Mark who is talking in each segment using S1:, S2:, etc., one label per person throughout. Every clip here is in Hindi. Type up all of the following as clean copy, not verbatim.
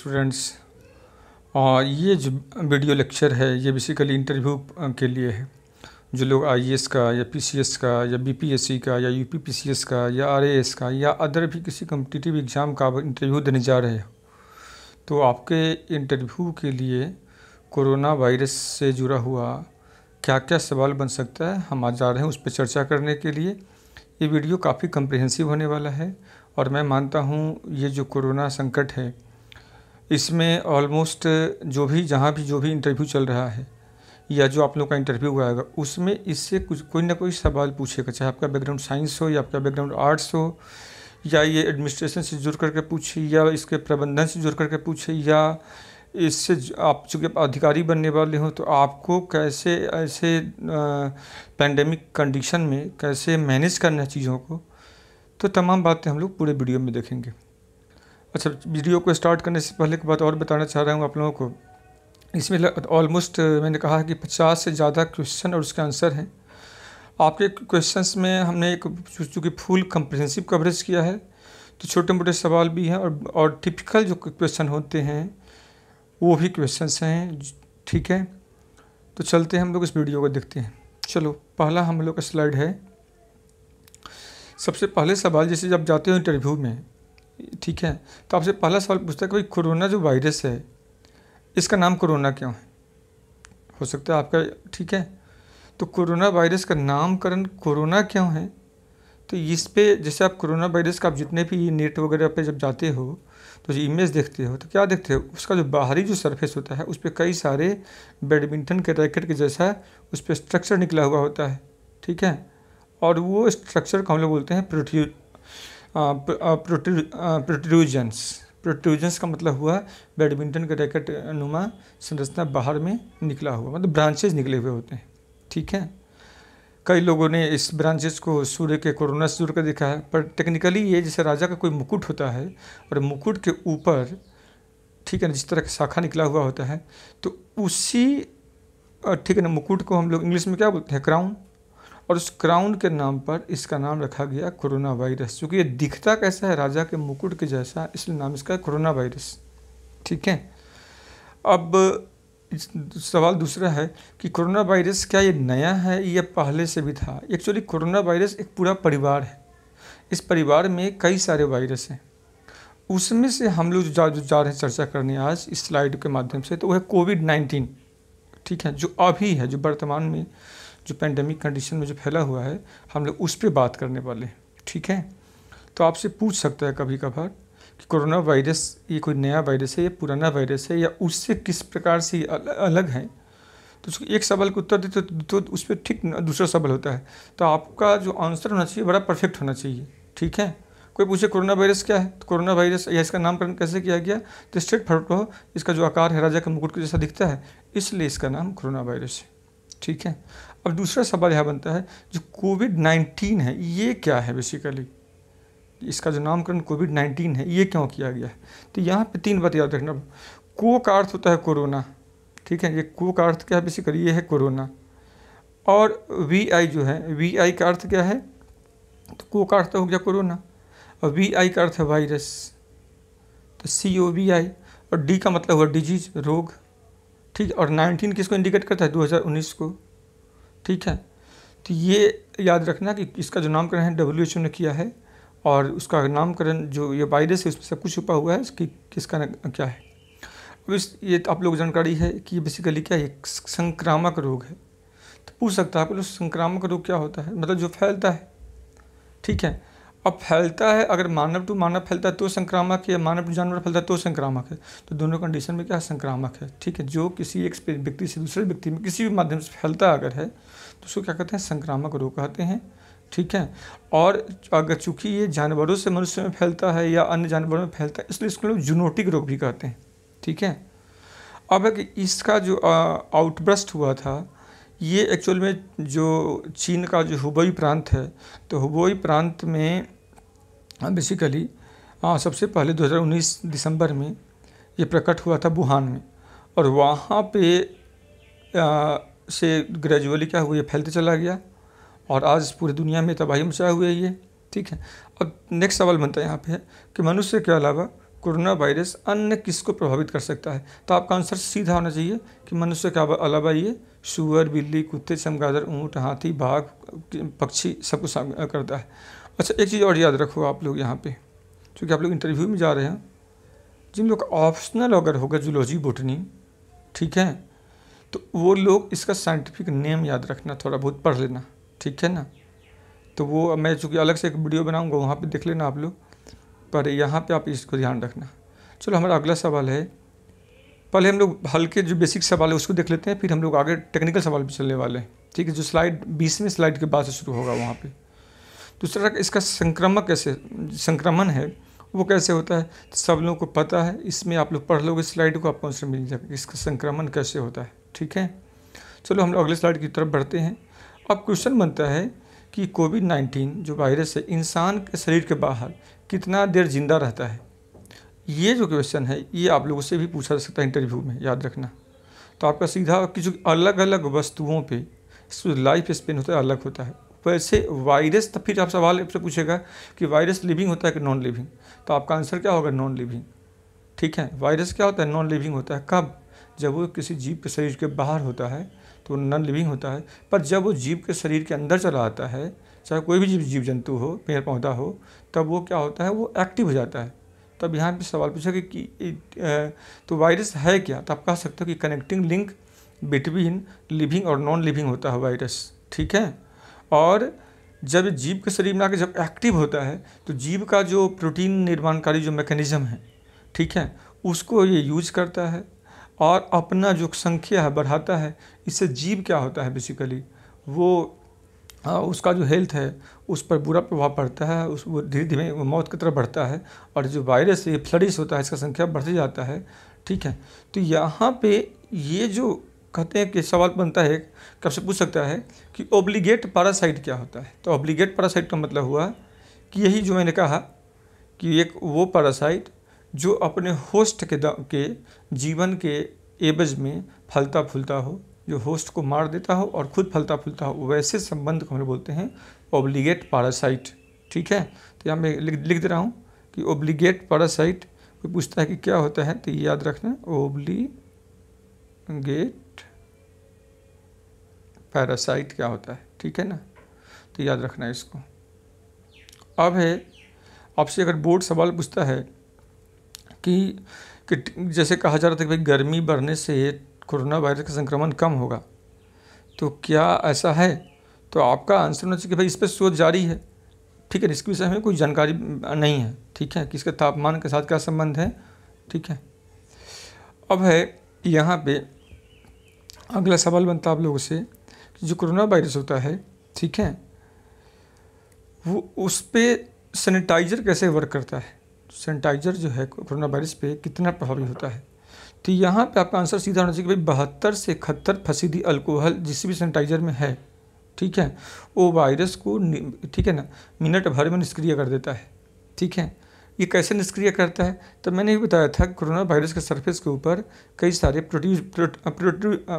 S1: स्टूडेंट्स। ये जो वीडियो लेक्चर है ये बेसिकली इंटरव्यू के लिए है। जो लोग आईएएस का या पीसीएस का या बीपीएससी का या यूपीपीसीएस का या आरएएस का या अदर भी किसी कॉम्पिटिटिव एग्ज़ाम का इंटरव्यू देने जा रहे हो, तो आपके इंटरव्यू के लिए कोरोना वायरस से जुड़ा हुआ क्या क्या सवाल बन सकता है, हम आज जा रहे हैं उस पर चर्चा करने के लिए। ये वीडियो काफ़ी कम्प्रिहेंसिव होने वाला है और मैं मानता हूँ ये जो कोरोना संकट है इसमें ऑलमोस्ट जहाँ भी जो भी इंटरव्यू चल रहा है या जो आप लोग का इंटरव्यू आएगा उसमें इससे कुछ कोई ना कोई सवाल पूछेगा, चाहे आपका बैकग्राउंड साइंस हो या आपका बैकग्राउंड आर्ट्स हो, या ये एडमिनिस्ट्रेशन से जुड़ करके पूछे या इसके प्रबंधन से जुड़ करके पूछे, या इससे आप चूँकि अधिकारी बनने वाले हो तो आपको कैसे ऐसे पैंडेमिक कंडीशन में कैसे मैनेज करना है चीज़ों को, तो तमाम बातें हम लोग पूरे वीडियो में देखेंगे। अच्छा, वीडियो को स्टार्ट करने से पहले एक बात और बताना चाह रहा हूँ आप लोगों को। इसमें ऑलमोस्ट मैंने कहा कि 50 से ज़्यादा क्वेश्चन और उसके आंसर हैं। आपके क्वेश्चंस में हमने एक चूँकि फुल कम्प्रिहेंसिव कवरेज किया है तो छोटे मोटे सवाल भी हैं और टिपिकल जो क्वेश्चन होते हैं वो भी क्वेश्चंस हैं। ठीक है, तो चलते हैं हम लोग इस वीडियो को देखते हैं। चलो, पहला हम लोग का स्लाइड है। सबसे पहले सवाल, जैसे जब जाते हो इंटरव्यू में, ठीक है, तो आपसे पहला सवाल पूछता है कि भाई कोरोना जो वायरस है इसका नाम कोरोना क्यों है? हो सकता है आपका, ठीक है, तो कोरोना वायरस का नामकरण कोरोना क्यों है? तो इस पे जैसे आप कोरोना वायरस का आप जितने भी नेट वगैरह पे जब जाते हो तो जो इमेज देखते हो तो क्या देखते हो, उसका जो बाहरी जो सरफेस होता है उस पर कई सारे बैडमिंटन के रैकेट के जैसा उस पर स्ट्रक्चर निकला हुआ होता है। ठीक है, और वो स्ट्रक्चर को हम लोग बोलते हैं प्रोट्रूजन्स। प्रोट्रूजन्स का मतलब हुआ बैडमिंटन के रैकेट नुमा संरचना बाहर में निकला हुआ, मतलब ब्रांचेज निकले हुए होते हैं। ठीक है, कई लोगों ने इस ब्रांचेस को सूर्य के कोरोना से जुड़ कर देखा है, पर टेक्निकली ये जैसे राजा का कोई मुकुट होता है और मुकुट के ऊपर, ठीक है ना, जिस तरह का शाखा निकला हुआ होता है तो उसी, ठीक है ना, मुकुट को हम लोग इंग्लिश में क्या बोलते हैं, क्राउन, और उस क्राउन के नाम पर इसका नाम रखा गया कोरोना वायरस। क्योंकि ये दिखता कैसा है, राजा के मुकुट के जैसा, इसलिए नाम इसका कोरोना वायरस। ठीक है, अब सवाल दूसरा है कि कोरोना वायरस क्या ये नया है या पहले से भी था? एक्चुअली कोरोना वायरस एक पूरा परिवार है। इस परिवार में कई सारे वायरस हैं, उसमें से हम लोग जो जा रहे हैं चर्चा करने आज इस स्लाइड के माध्यम से, तो वह है कोविड-19। ठीक है, जो अभी है, जो वर्तमान में जो पैंडेमिक कंडीशन में जो फैला हुआ है, हम लोग उस पर बात करने वाले हैं। ठीक है, तो आपसे पूछ सकता है कभी कभार कि कोरोना वायरस ये कोई नया वायरस है या पुराना वायरस है या उससे किस प्रकार से अलग है, तो उसको एक सवाल का उत्तर देते तो उस पर ठीक दूसरा सवाल होता है। तो आपका जो आंसर होना चाहिए बड़ा परफेक्ट होना चाहिए। ठीक है, कोई पूछे कोरोना वायरस क्या है, तो कोरोना वायरस या इसका नामकरण कैसे किया गया, तो स्ट्रेट फॉरवर्ड हो, इसका जो आकार है राजा के मुकुट के जैसा दिखता है, इसलिए इसका नाम कोरोना वायरस है। ठीक है, अब दूसरा सवाल यह बनता है जो कोविड-19 है ये क्या है, बेसिकली इसका जो नामकरण कोविड-19 है ये क्यों किया गया है? तो यहाँ पे 3 बात याद रखना। को का अर्थ होता है कोरोना, ठीक है, ये को का अर्थ क्या है, बेसिकली ये है कोरोना। और वी आई जो है, वी आई का अर्थ क्या है, तो को का अर्थ हो गया कोरोना और वी आई का अर्थ है वायरस, तो COVI, और डी का मतलब हुआ डिजीज, रोग। ठीक है, और 19 किसको इंडिकेट करता है, 2019 को। ठीक है, तो ये याद रखना कि इसका जो नामकरण है WHO ने किया है और उसका नामकरण जो ये वायरस है उसमें सब कुछ छुपा हुआ है कि किसका क्या है। अब ये आप लोग जानकारी है कि ये बेसिकली क्या है, एक संक्रामक रोग है। तो पूछ सकता है आप लोग संक्रामक रोग क्या होता है, मतलब जो फैलता है। ठीक है, अब फैलता है, अगर मानव टू मानव फैलता है तो संक्रामक है, मानव टू जानवर फैलता है तो संक्रामक है, तो दोनों कंडीशन में क्या है, संक्रामक है। ठीक है, जो किसी एक व्यक्ति से दूसरे व्यक्ति में किसी भी माध्यम से फैलता अगर है तो उसको क्या कहते हैं, संक्रामक रोग कहते हैं। ठीक है, और अगर चूँकि ये जानवरों से मनुष्य में फैलता है या अन्य जानवरों में फैलता है इसलिए इसको लोग जूनोटिक रोग भी कहते हैं। ठीक है, अब इसका जो आउटब्रस्ट हुआ था ये एक्चुअल में जो चीन का जो हुबेई प्रांत है, तो हुबेई प्रांत में बेसिकली सबसे पहले 2019 दिसंबर में ये प्रकट हुआ था वुहान में, और वहाँ पे से ग्रेजुअली क्या हुआ, ये फैलते चला गया और आज पूरी दुनिया में तबाही मचाए हुए ये। ठीक है, अब नेक्स्ट सवाल बनता है यहाँ पे कि मनुष्य के अलावा कोरोना वायरस अन्य किसको प्रभावित कर सकता है? तो आपका आंसर सीधा होना चाहिए कि मनुष्य के अलावा ये सूअर, बिल्ली, कुत्ते, चमगादड़, ऊँट, हाथी, बाघ, पक्षी सब कुछ करता है। अच्छा, एक चीज़ और याद रखो आप लोग यहाँ पे, क्योंकि आप लोग इंटरव्यू में जा रहे हैं, जिन लोग का ऑप्शनल अगर होगा जूलॉजी, बॉटनी, ठीक है, तो वो लोग इसका साइंटिफिक नेम याद रखना, थोड़ा बहुत पढ़ लेना, ठीक है ना। तो वो मैं चूँकि अलग से एक वीडियो बनाऊँगा, वहाँ पे देख लेना आप लोग, पर यहाँ पे आप इसको ध्यान रखना। चलो हमारा अगला सवाल है, पहले हम लोग हल्के जो बेसिक सवाल है उसको देख लेते हैं, फिर हम लोग आगे टेक्निकल सवाल पे चलने वाले हैं, ठीक है, जो स्लाइड 20वें स्लाइड के बाद से शुरू होगा वहाँ पे। दूसरा, इसका संक्रमण है वो कैसे होता है, सब लोगों को पता है, इसमें आप लोग पढ़ लोगे स्लाइड को, आपको आंसर मिल जाएगा इसका संक्रमण कैसे होता है, ठीक है। चलो हम लोग अगले स्लाइड की तरफ बढ़ते हैं। अब क्वेश्चन बनता है कि कोविड-19 जो वायरस है इंसान के शरीर के बाहर कितना देर जिंदा रहता है। ये जो क्वेश्चन है ये आप लोगों से भी पूछा जा सकता है इंटरव्यू में, याद रखना। तो आपका सीधा कि जो अलग अलग वस्तुओं पे लाइफ स्पेन होता है अलग होता है, वैसे वायरस, तो फिर आप सवाल आपसे पूछेगा कि वायरस लिविंग होता है कि नॉन लिविंग, तो आपका आंसर क्या होगा? नॉन लिविंग, ठीक है। वायरस क्या होता है? नॉन लिविंग होता है। कब? जब वो किसी जीव के शरीर के बाहर होता है तो नॉन लिविंग होता है, पर जब वो जीव के शरीर के अंदर चला आता है, चाहे कोई भी जीव जंतु हो, पेड़ पौधा हो, तब वो क्या होता है? वो एक्टिव हो जाता है। तब यहाँ पे सवाल पूछा कि तो वायरस है क्या? तो आप कह सकते हो कि कनेक्टिंग लिंक बिटवीन लिविंग और नॉन लिविंग होता है वायरस, ठीक है। और जब जीव के शरीर में आके जब एक्टिव होता है तो जीव का जो प्रोटीन निर्माणकारी जो मैकेनिज्म है, ठीक है, उसको ये यूज करता है और अपना जो संख्या है बढ़ाता है। इससे जीव क्या होता है, बेसिकली वो उसका जो हेल्थ है उस पर बुरा प्रभाव पड़ता है, उस वो धीरे धीरे वो मौत की तरफ बढ़ता है, और जो वायरस ये फ्लरिश होता है, इसका संख्या बढ़ते जाता है, ठीक है। तो यहाँ पे ये जो कहते हैं कि सवाल बनता है, कब से पूछ सकता है कि ऑब्लिगेट पैरासाइट क्या होता है। तो ऑब्लिगेट पैरासाइट का मतलब हुआ कि यही जो मैंने कहा कि एक वो पैरासाइट जो अपने होस्ट के जीवन के एवज में फलता फूलता हो, जो होस्ट को मार देता हो और खुद फलता फूलता हो, वैसे संबंध को हम बोलते हैं ऑब्लिगेट पैरासाइट, ठीक है। तो यहाँ मैं लिख दे रहा हूँ कि ऑब्लिगेट पैरासाइट, कोई पूछता है कि क्या होता है तो ये याद रखना, ऑब्लिगेट पैरासाइट क्या होता है, ठीक है ना, तो याद रखना है इसको। अब है आपसे अगर बोर्ड सवाल पूछता है कि जैसे कहा जा रहा था कि भाई गर्मी बढ़ने से कोरोना वायरस का संक्रमण कम होगा, तो क्या ऐसा है? तो आपका आंसर होना चाहिए कि भाई इस पर शोध जारी है, ठीक है, इसके विषय में कोई जानकारी नहीं है, ठीक है, कि इसके तापमान के साथ क्या संबंध है, ठीक है। अब है यहाँ पे अगला सवाल बनता है आप लोगों से कि जो कोरोना वायरस होता है, ठीक है, वो उस पर सैनिटाइज़र कैसे वर्क करता है, सैनिटाइज़र जो है कोरोना वायरस पे कितना प्रभावी होता है। तो यहाँ पे आपका आंसर सीधा होना चाहिए कि भाई 72 से 71% अल्कोहल जिस भी सैनिटाइज़र में है, ठीक है, वो वायरस को, ठीक है ना, मिनट भर में निष्क्रिय कर देता है, ठीक है। ये कैसे निष्क्रिय करता है? तो मैंने भी बताया था कोरोना वायरस के सरफेस के ऊपर कई सारे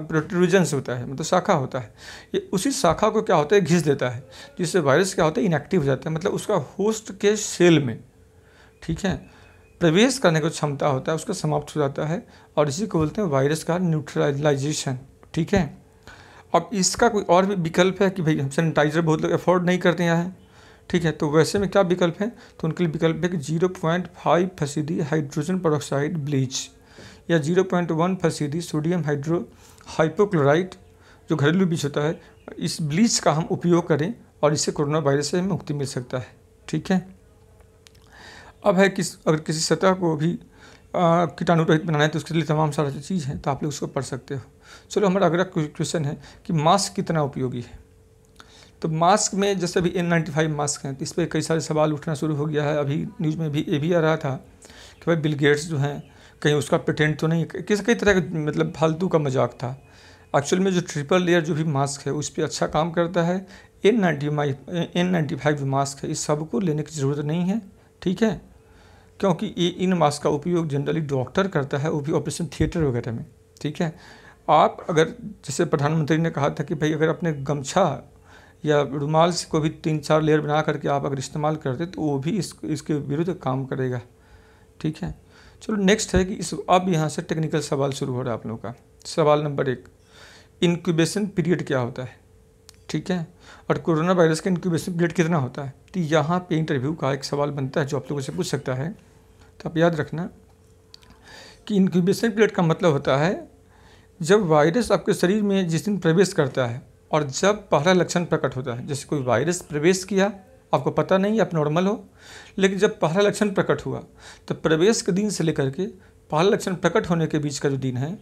S1: प्रोट्रूजन्स होता है, मतलब शाखा होता है, ये उसी शाखा को क्या होता है घिस देता है, जिससे वायरस क्या होता है इनएक्टिव हो जाता है, मतलब उसका होस्ट के सेल में, ठीक है, प्रवेश करने की क्षमता होता है उसका समाप्त हो जाता है, और इसी को बोलते हैं वायरस का न्यूट्रलाइजेशन, ठीक है। अब इसका कोई और भी विकल्प है कि भाई हम सैनिटाइज़र बहुत लोग अफोर्ड नहीं करते हैं, ठीक है, तो वैसे में क्या विकल्प है? तो उनके लिए विकल्प है कि 0.5% हाइड्रोजन पेरोक्साइड ब्लीच या 0.1% सोडियम हाइपोक्लोराइड जो घरेलू ब्लीच होता है, इस ब्लीच का हम उपयोग करें और इससे कोरोना वायरस से मुक्ति मिल सकता है, ठीक है। अब है कि अगर किसी सतह को भी कीटाणु रहित बनाना है तो उसके लिए तमाम सारा चीज़ है, तो आप लोग उसको पढ़ सकते हो। चलो हमारा अगला क्वेश्चन है कि मास्क कितना उपयोगी है। तो मास्क में जैसे अभी N95 मास्क हैं, तो इस पर कई सारे सवाल उठना शुरू हो गया है। अभी न्यूज़ में भी ये भी आ रहा था कि भाई बिल गेट्स जो हैं कहीं उसका पेटेंट तो नहीं, कई तरह का मतलब फालतू का मजाक था। एक्चुअल में जो ट्रिपल लेयर जो भी मास्क है उस पर अच्छा काम करता है। N95 जो मास्क है इस सबको लेने की ज़रूरत नहीं है, ठीक है, क्योंकि ये इन मास्क का उपयोग जनरली डॉक्टर करता है, वो भी ऑपरेशन थिएटर वगैरह में, ठीक है। आप अगर जैसे प्रधानमंत्री ने कहा था कि भाई अगर अपने गमछा या रुमाल से को भी 3-4 लेयर बना करके आप अगर इस्तेमाल करते तो वो भी इसके विरुद्ध काम करेगा, ठीक है। चलो नेक्स्ट है कि अब यहाँ से टेक्निकल सवाल शुरू हो रहा है आप लोगों का। सवाल नंबर 1, इंक्यूबेशन पीरियड क्या होता है, ठीक है, और कोरोना वायरस का इंक्यूबेशन पीरियड कितना होता है। तो यहाँ पे इंटरव्यू का एक सवाल बनता है जो आप लोगों से पूछ सकता है। तो आप याद रखना कि इंक्यूबेशन पीरियड का मतलब होता है जब वायरस आपके शरीर में जिस दिन प्रवेश करता है और जब पहला लक्षण प्रकट होता है। जैसे कोई वायरस प्रवेश किया, आपको पता नहीं, आप नॉर्मल हो, लेकिन जब पहला लक्षण प्रकट हुआ तो प्रवेश के दिन से लेकर के पहला लक्षण प्रकट होने के बीच का जो दिन है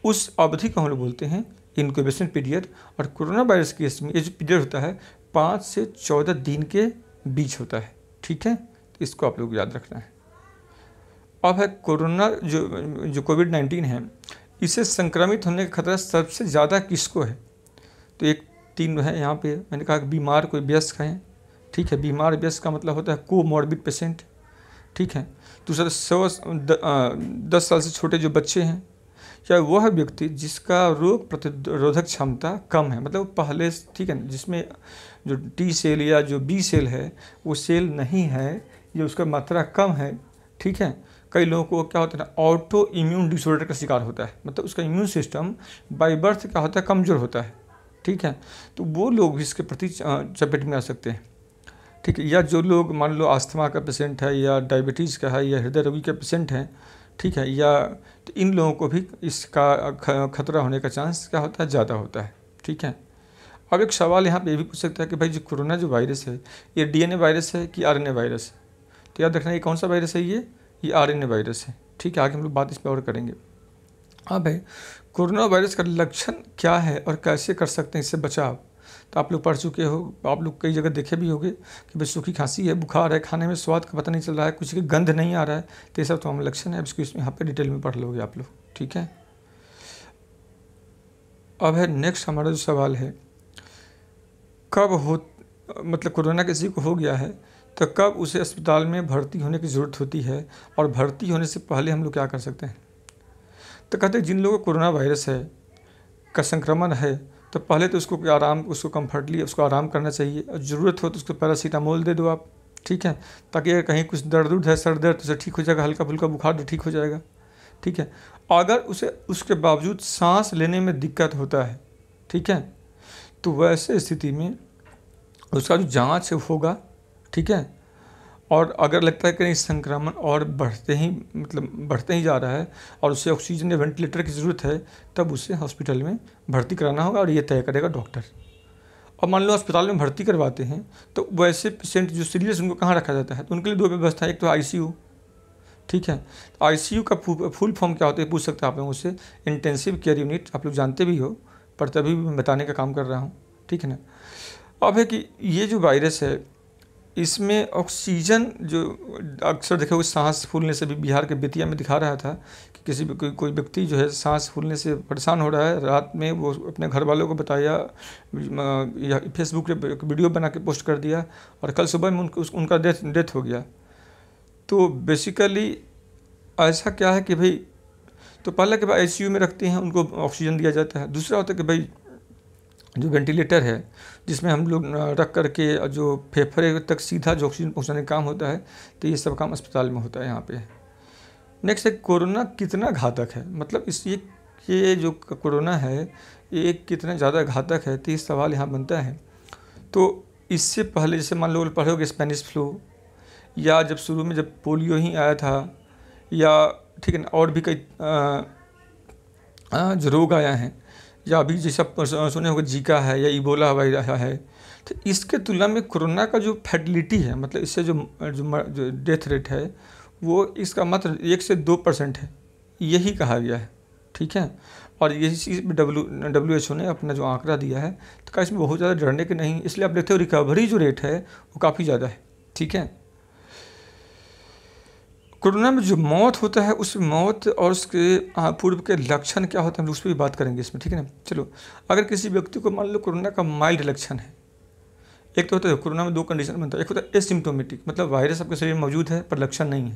S1: उस अवधि को हम लोग बोलते हैं इंक्यूबेशन पीरियड। और कोरोना वायरस केस में ये जो पीरियड होता है 5 से 14 दिन के बीच होता है, ठीक है। तो इसको आप लोग याद रखना है। अब है कोरोना जो कोविड-19 है, इसे संक्रमित होने का खतरा सबसे ज़्यादा किसको है। तो एक 3 है यहाँ पे, मैंने कहा कि बीमार कोई वयस्क हैं, ठीक है। बीमार वयस्क का मतलब होता है कोमॉर्बिड पेशेंट, ठीक है। दूसरा 10 साल से छोटे जो बच्चे हैं, या वह व्यक्ति जिसका रोग प्रतिरोधक क्षमता कम है, मतलब पहले, ठीक है, जिसमें जो टी सेल या जो बी सेल है वो सेल नहीं है या उसका मात्रा कम है, ठीक है। कई लोगों को क्या होता है ना, ऑटो इम्यून डिसऑर्डर का शिकार होता है, मतलब उसका इम्यून सिस्टम बाय बर्थ क्या होता है, कमज़ोर होता है, ठीक है। तो वो लोग भी इसके प्रति चपेट में आ सकते हैं, ठीक है। या जो लोग मान लो अस्थमा का पेशेंट है या डायबिटीज़ का है या हृदय रोगी का पेशेंट है, ठीक है, या तो इन लोगों को भी इसका खतरा होने का चांस क्या होता है, ज़्यादा होता है, ठीक है। अब एक सवाल यहाँ पे ये भी पूछ सकता है कि भाई जो कोरोना जो वायरस है ये डीएनए वायरस है कि आरएनए वायरस है। तो याद रखना ये कौन सा वायरस है, ये आरएनए वायरस है, ठीक है। आगे हम लोग बात इस पर और करेंगे। अब है कोरोना वायरस का लक्षण क्या है और कैसे कर सकते हैं इससे बचाव। तो आप लोग पढ़ चुके हो, आप लोग कई जगह देखे भी होंगे कि भाई सूखी खांसी है, बुखार है, खाने में स्वाद का पता नहीं चल रहा है, कुछ की गंध नहीं आ रहा है, तो ये सब तो हम लक्षण है। इसको यहाँ पे डिटेल में पढ़ लोगे आप लोग, ठीक है। अब है नेक्स्ट हमारा जो सवाल है, कब हो, मतलब कोरोना किसी को हो गया है तो कब उसे अस्पताल में भर्ती होने की ज़रूरत होती है और भर्ती होने से पहले हम लोग क्या कर सकते हैं। तो कहते हैं जिन लोगों को कोरोना वायरस है का संक्रमण है तो पहले तो उसको कम्फर्टली उसको आराम करना चाहिए, और ज़रूरत हो तो उसको पैरासीटामोल दे दो आप, ठीक है, ताकि अगर कहीं कुछ दर्द है, सर दर्द, तो उसे ठीक हो जाएगा, हल्का फुल्का बुखार तो ठीक हो जाएगा, ठीक है। अगर उसे उसके बावजूद सांस लेने में दिक्कत होता है, ठीक है, तो वैसे स्थिति में उसका जो जाँच होगा, ठीक है, और अगर लगता है कि नहीं संक्रमण और बढ़ते ही जा रहा है और उसे ऑक्सीजन या वेंटिलेटर की ज़रूरत है, तब उसे हॉस्पिटल में भर्ती कराना होगा और ये तय करेगा डॉक्टर। और मान लो अस्पताल में भर्ती करवाते हैं तो वैसे पेशेंट जो सीरियस उनको कहाँ रखा जाता है, तो उनके लिए 2 व्यवस्था है। एक तो आईसीयू, ठीक है। तो आईसीयू का फुल फॉर्म क्या होता है पूछ सकते हैं आप लोगों से, इंटेंसिव केयर यूनिट, आप लोग जानते भी हो पर तभी भी मैं बताने का काम कर रहा हूँ, ठीक है ना। अब है कि ये जो वायरस है इसमें ऑक्सीजन जो अक्सर देखोगे सांस फूलने से भी, बिहार के बेतिया में दिखा रहा था कि कोई व्यक्ति जो है सांस फूलने से परेशान हो रहा है, रात में वो अपने घर वालों को बताया या फेसबुक पे वीडियो बना के पोस्ट कर दिया और कल सुबह में उनका डेथ हो गया। तो बेसिकली ऐसा क्या है कि भाई, तो पहले के बाद आईसीयू में रखते हैं, उनको ऑक्सीजन दिया जाता है। दूसरा होता है कि भाई जो वेंटिलेटर है जिसमें हम लोग रख करके जो फेफड़े तक सीधा जो ऑक्सीजन पहुंचाने का काम होता है, तो ये सब काम अस्पताल में होता है यहाँ पे। नेक्स्ट है कोरोना कितना घातक है, मतलब ये जो कोरोना है ये कितना ज़्यादा घातक है, तो ये सवाल यहाँ बनता है। तो इससे पहले जैसे मान लो पढ़ोगे स्पेनिश फ्लू, या जब शुरू में जब पोलियो ही आया था, या ठीक है ना, और भी कई जो रोग आया है, या अभी जैसे सुने होगा जीका है या इबोला वायरस है, तो इसके तुलना में कोरोना का जो फैटिलिटी है, मतलब इससे जो डेथ रेट है वो इसका मात्र 1 से 2% है, यही कहा गया है, ठीक है। और यही चीज़ WHO ने अपना जो आंकड़ा दिया है, तो क्या इसमें बहुत ज़्यादा डरने के नहीं, इसलिए आप देखते हो रिकवरी जो रेट है वो काफ़ी ज़्यादा है, ठीक है। कोरोना में जो मौत होता है उस मौत और उसके पूर्व के लक्षण क्या होते हैं, हम उस पर भी बात करेंगे इसमें, ठीक है ना। चलो, अगर किसी व्यक्ति को मान लो कोरोना का माइल्ड लक्षण है, एक तो होता है कोरोना में 2 कंडीशन बनता है, एक होता है एसिम्प्टोमेटिक, मतलब वायरस आपके शरीर में मौजूद है पर लक्षण नहीं है।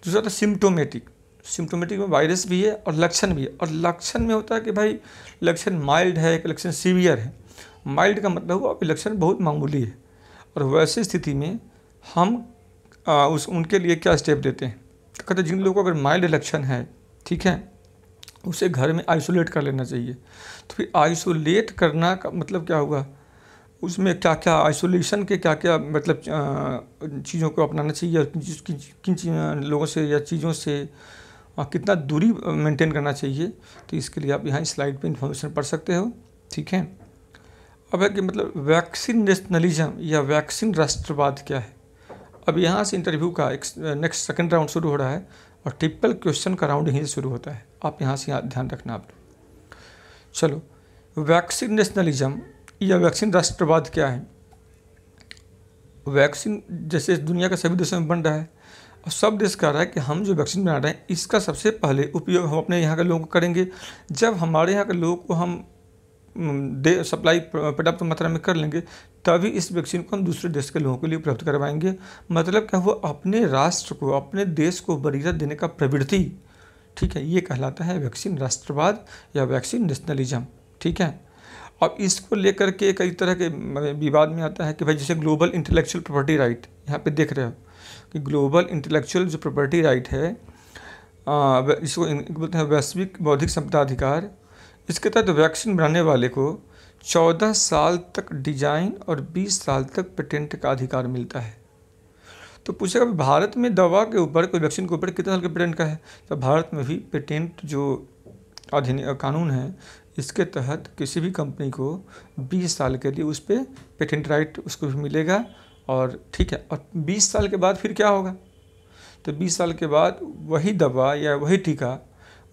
S1: दूसरा होता है सिम्प्टोमेटिक में वायरस भी है और लक्षण भी है, और लक्षण में होता है कि भाई लक्षण माइल्ड है कि लक्षण सीवियर है। माइल्ड का मतलब हुआ लक्षण बहुत मामूली है, और वैसे स्थिति में हम उनके लिए क्या स्टेप देते हैं, तो कहते जिन लोगों को अगर माइल्ड लक्षण है, ठीक है, उसे घर में आइसोलेट कर लेना चाहिए। तो फिर आइसोलेट करना का मतलब क्या हुआ, उसमें क्या क्या आइसोलेशन के क्या क्या मतलब चीज़ों को अपनाना चाहिए, और किन लोगों से या चीज़ों से कितना दूरी मेंटेन करना चाहिए। तो इसके लिए आप यहाँ स्लाइड पे इन्फॉर्मेशन पढ़ सकते हो, ठीक है। अब है कि मतलब वैक्सीन नेशनलिज्म या वैक्सीन राष्ट्रवाद क्या है। अब यहाँ से इंटरव्यू का एक नेक्स्ट सेकंड राउंड शुरू हो रहा है, और टिपिकल क्वेश्चन का राउंड यहीं से शुरू होता है। आप यहाँ से ध्यान रखना आप। चलो, वैक्सीन नेशनलिज्म या वैक्सीन राष्ट्रवाद क्या है। वैक्सीन जैसे दुनिया के सभी देशों में बन रहा है, और सब देश कह रहा है कि हम जो वैक्सीन बना रहे हैं इसका सबसे पहले उपयोग हम अपने यहाँ के लोगों को करेंगे। जब हमारे यहाँ के लोगों को हम सप्लाई पर्याप्त मात्रा में कर लेंगे, तभी इस वैक्सीन को हम दूसरे देश के लोगों के लिए उपलब्ध करवाएंगे। मतलब क्या हुआ, अपने राष्ट्र को, अपने देश को वरीयता देने का प्रवृत्ति, ठीक है, ये कहलाता है वैक्सीन राष्ट्रवाद या वैक्सीन नेशनलिज्म, ठीक है। अब इसको लेकर के कई तरह के विवाद में आता है कि भाई जैसे ग्लोबल इंटेलेक्चुअल प्रॉपर्टी राइट, यहाँ पे देख रहे हो कि ग्लोबल इंटेलेक्चुअल जो प्रॉपर्टी राइट है, इसको बोलते हैं वैश्विक बौद्धिक संपदा अधिकार। इसके तहत वैक्सीन बनाने वाले को 14 साल तक डिजाइन और 20 साल तक पेटेंट का अधिकार मिलता है। तो पूछेगा भारत में दवा के ऊपर, कोई वैक्सीन के ऊपर कितने साल के पेटेंट का है। तो भारत में भी पेटेंट जो कानून है, इसके तहत किसी भी कंपनी को 20 साल के लिए उस पर पेटेंट राइट उसको भी मिलेगा। और ठीक है, और 20 साल के बाद फिर क्या होगा, तो 20 साल के बाद वही दवा या वही टीका,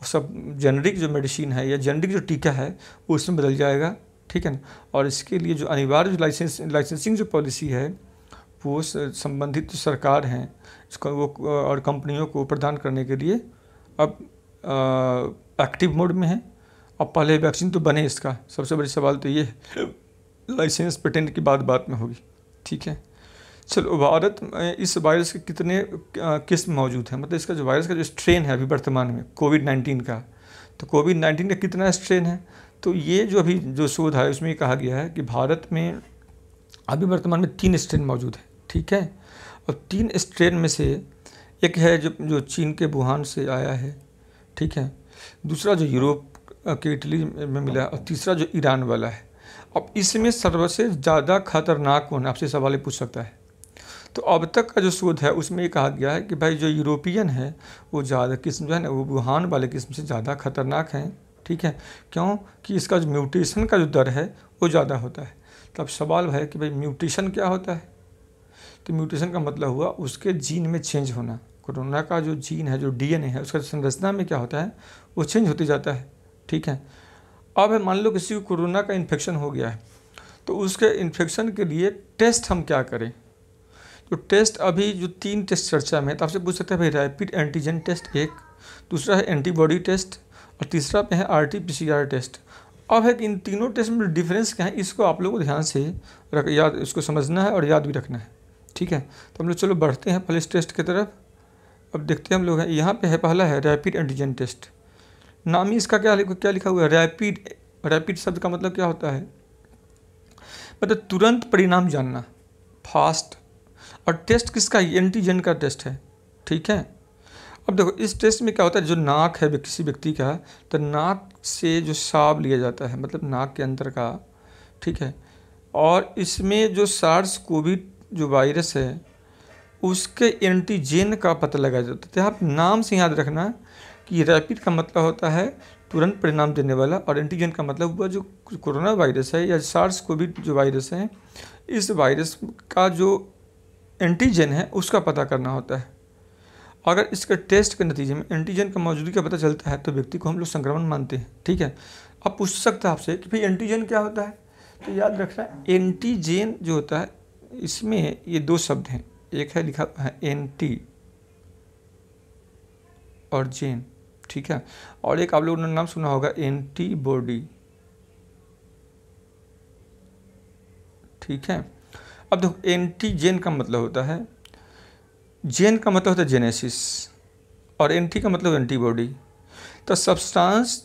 S1: सब जेनरिक जो मेडिसिन है या जेनरिक जो टीका है वो उसमें बदल जाएगा, ठीक है ना। और इसके लिए जो अनिवार्य जो लाइसेंसिंग जो पॉलिसी है वो संबंधित जो सरकार हैं इसको वो और कंपनियों को प्रदान करने के लिए अब एक्टिव मोड में है। अब पहले वैक्सीन तो बने, इसका सबसे बड़ी सवाल तो ये है, लाइसेंस पेटेंट की बात में होगी, ठीक है। चलो, भारत में इस वायरस के कितने किस्म मौजूद हैं, मतलब इसका जो वायरस का जो स्ट्रेन है अभी वर्तमान में कोविड-19 का, तो कोविड-19 का कितना स्ट्रेन है। तो ये जो अभी जो शोध है उसमें कहा गया है कि भारत में अभी वर्तमान में 3 स्ट्रेन मौजूद है, ठीक है। और 3 स्ट्रेन में से एक है जो चीन के वुहान से आया है, ठीक है। दूसरा जो यूरोप के इटली में मिला है, और तीसरा जो ईरान वाला है। अब इसमें सबसे ज़्यादा खतरनाक कौन है, आपसे सवाल पूछ सकता है। तो अब तक का जो शोध है उसमें ये कहा गया है कि भाई जो यूरोपियन है वो ज़्यादा किस्म जो है ना वो वुहान वाले किस्म से ज़्यादा खतरनाक हैं, ठीक है। क्यों कि इसका जो म्यूटेशन का जो दर है वो ज़्यादा होता है। तो अब सवाल है कि भाई म्यूटेशन क्या होता है। तो म्यूटेशन का मतलब हुआ उसके जीन में चेंज होना। कोरोना का जो जीन है, जो डीएनए है, उसका संरचना में क्या होता है वो चेंज होते जाता है, ठीक है। अब मान लो किसी को कोरोना का इन्फेक्शन हो गया है, तो उसके इन्फेक्शन के लिए टेस्ट हम क्या करें। तो टेस्ट अभी जो 3 टेस्ट चर्चा में है, तो आपसे पूछ सकते हैं भाई रैपिड एंटीजन टेस्ट एक, दूसरा है एंटीबॉडी टेस्ट, और तीसरा पे है RT-PCR टेस्ट। अब है कि इन तीनों टेस्ट में डिफरेंस क्या है, इसको आप लोगों को ध्यान से याद इसको समझना है और याद भी रखना है, ठीक है। तो हम लोग चलो बढ़ते हैं पहले इस टेस्ट की तरफ। अब देखते हैं हम लोग हैं, यहाँ पे है पहला है रैपिड एंटीजन टेस्ट। नाम ही इसका क्या लिखा हुआ है, रैपिड। रैपिड शब्द का मतलब क्या होता है, मतलब तुरंत परिणाम जानना, फास्ट। और टेस्ट किसका, एंटीजन का टेस्ट है, ठीक है। अब देखो इस टेस्ट में क्या होता है, जो नाक है किसी व्यक्ति का, तो नाक से जो स्वाब लिया जाता है, मतलब नाक के अंदर का, ठीक है। और इसमें जो SARS-CoV जो वायरस है उसके एंटीजन का पता लगाया जाता है। तो आप नाम से याद रखना कि रैपिड का मतलब होता है तुरंत परिणाम देने वाला, और एंटीजन का मतलब हुआ जो कोरोना वायरस है या SARS-CoV जो वायरस है, इस वायरस का जो एंटीजन है उसका पता करना होता है। अगर इसके टेस्ट के नतीजे में एंटीजन का मौजूदगी का पता चलता है तो व्यक्ति को हम लोग संक्रमण मानते हैं, ठीक है। अब पूछ सकता है आपसे कि भाई एंटीजन क्या होता है, तो याद रखना एंटीजन जो होता है इसमें ये 2 शब्द हैं, एक है लिखा है एंटी और जेन, ठीक है, और एक आप लोगों ने नाम सुना होगा एंटीबॉडी, ठीक है। अब देखो एंटीजन का मतलब होता है, जेन का मतलब होता है जेनेसिस, और एंटी का मतलब एंटीबॉडी। तो substance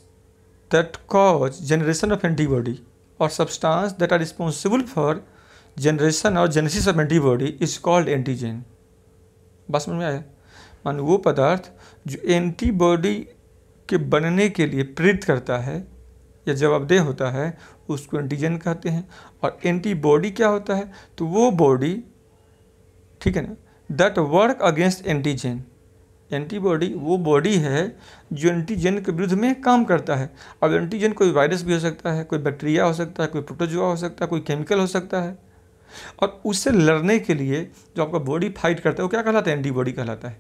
S1: that cause generation of antibody और substance that are responsible for generation और genesis of antibody is called antigen. बस समझ में आया। मानो वो पदार्थ जो एंटीबॉडी के बनने के लिए प्रेरित करता है या जवाबदेह होता है, उसको एंटीजन कहते हैं। और एंटीबॉडी क्या होता है, तो वो बॉडी, ठीक है ना, that work against antigen. Antibody वो बॉडी है जो एंटीजन के विरुद्ध में काम करता है। अब एंटीजन कोई वायरस भी हो सकता है, कोई बैक्टीरिया हो सकता है, कोई प्रोटोजोआ हो सकता है, कोई केमिकल हो सकता है। और उससे लड़ने के लिए जो आपका बॉडी फाइट करता है वो क्या कहलाता है, एंटीबॉडी कहलाता है।